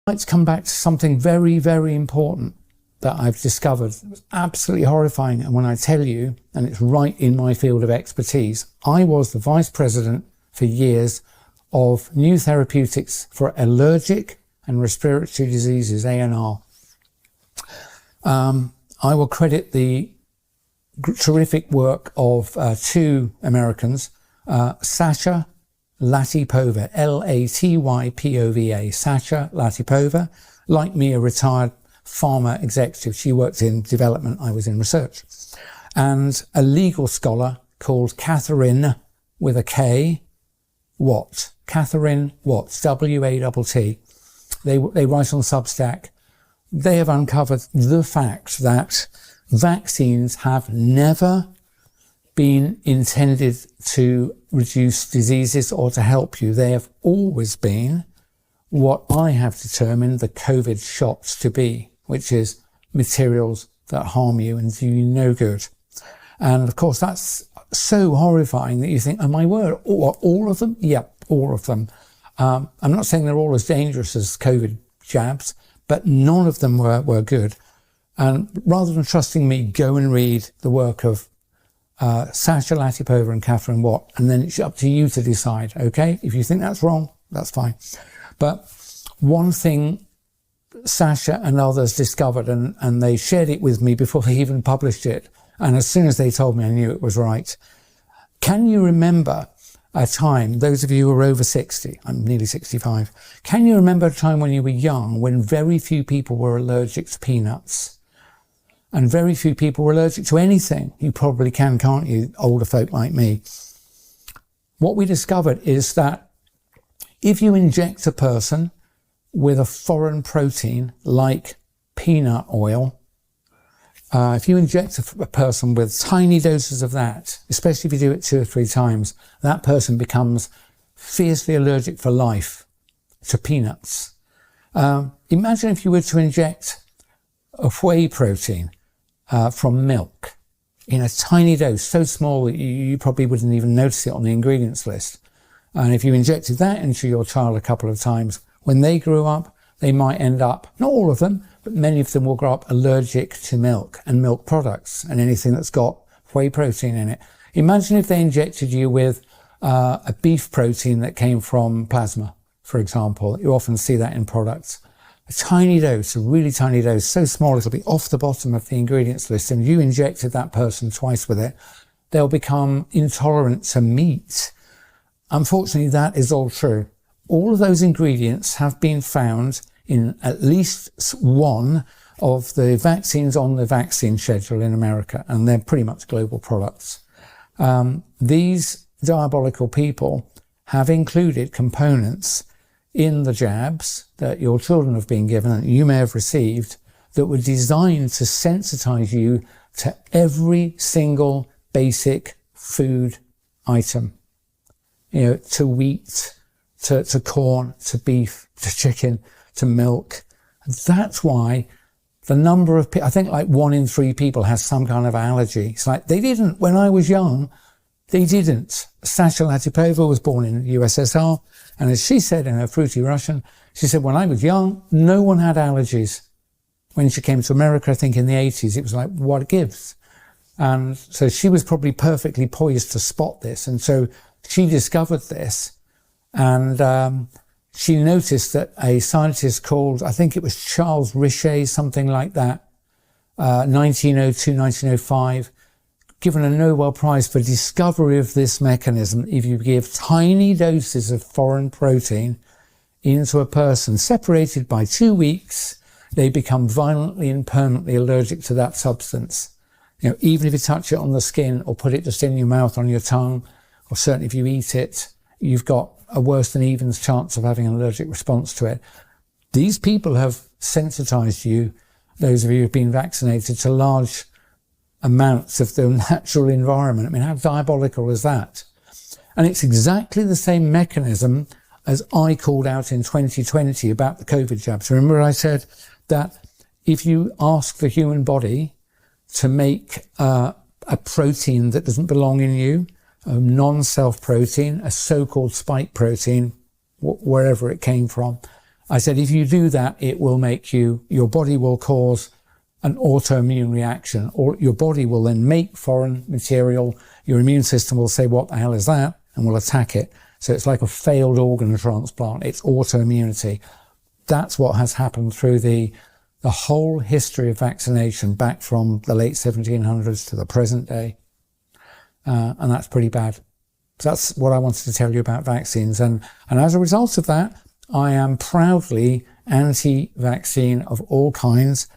Let's come back to something very, very important that I've discovered. It was absolutely horrifying. And when I tell you, and it's right in my field of expertise, I was the vice president for years of new therapeutics for allergic and respiratory diseases, ANR. I will credit the terrific work of two Americans, Sasha Latypova, Latypova, Sasha Latypova, like me, a retired pharma executive. She worked in development, I was in research. And a legal scholar called Catherine, with a K, Watt. Catherine Watt, W-A-T-T. They write on Substack. They have uncovered the fact that vaccines have never been intended to reduce diseases or to help you. They have always been what I have determined the COVID shots to be, which is materials that harm you and do you no good. And of course, that's so horrifying that you think, oh my word, all of them? Yep, all of them. I'm not saying they're all as dangerous as COVID jabs, but none of them were good. And rather than trusting me, go and read the work of Sasha Latypova and Catherine Watt, and then it's up to you to decide, okay? If you think that's wrong, that's fine. But one thing Sasha and others discovered, and they shared it with me before they even published it, and as soon as they told me, I knew it was right. Can you remember a time, those of you who are over 60, I'm nearly 65, can you remember a time when you were young when very few people were allergic to peanuts? And very few people were allergic to anything. You probably can, can't you, older folk like me? What we discovered is that if you inject a person with a foreign protein like peanut oil, if you inject a person with tiny doses of that, especially if you do it 2 or 3 times, that person becomes fiercely allergic for life to peanuts. Imagine if you were to inject a whey protein from milk in a tiny dose, so small that you probably wouldn't even notice it on the ingredients list. And if you injected that into your child a couple of times, when they grew up, they might end up, not all of them, but many of them will grow up allergic to milk and milk products and anything that's got whey protein in it. Imagine if they injected you with a beef protein that came from plasma, for example. You often see that in products. A tiny dose, a really tiny dose, so small it'll be off the bottom of the ingredients list, and you injected that person twice with it, they'll become intolerant to meat. Unfortunately, that is all true. All of those ingredients have been found in at least one of the vaccines on the vaccine schedule in America, and they're pretty much global products. These diabolical people have included components in the jabs that your children have been given and you may have received that were designed to sensitize you to every single basic food item. You know, to wheat, to corn, to beef, to chicken, to milk. That's why the number of people, I think like 1 in 3 people has some kind of allergy. It's like, they didn't, when I was young, they didn't. Sasha Latypova was born in the USSR, and as she said in her fruity Russian, she said, when I was young, no one had allergies. When she came to America, I think in the 80s, it was like, what gives? And so she was probably perfectly poised to spot this. And so she discovered this, and she noticed that a scientist called, I think it was Charles Richet, something like that, 1902, 1905, given a Nobel Prize for discovery of this mechanism. If you give tiny doses of foreign protein into a person separated by 2 weeks, they become violently and permanently allergic to that substance. You know, even if you touch it on the skin or put it just in your mouth, on your tongue, or certainly if you eat it, you've got a worse than even chance of having an allergic response to it. These people have sensitized you, those of you who've been vaccinated, to large amounts of the natural environment. I mean, how diabolical is that? And it's exactly the same mechanism as I called out in 2020 about the COVID jabs. Remember I said that if you ask the human body to make a protein that doesn't belong in you, a non-self protein, a so-called spike protein, wherever it came from, I said, if you do that, it will make your body will cause an autoimmune reaction, or your body will then make foreign material. Your immune system will say, what the hell is that? And will attack it. So it's like a failed organ transplant. It's autoimmunity. That's what has happened through the whole history of vaccination back from the late 1700s to the present day. And that's pretty bad. So that's what I wanted to tell you about vaccines. And as a result of that, I am proudly anti-vaccine of all kinds.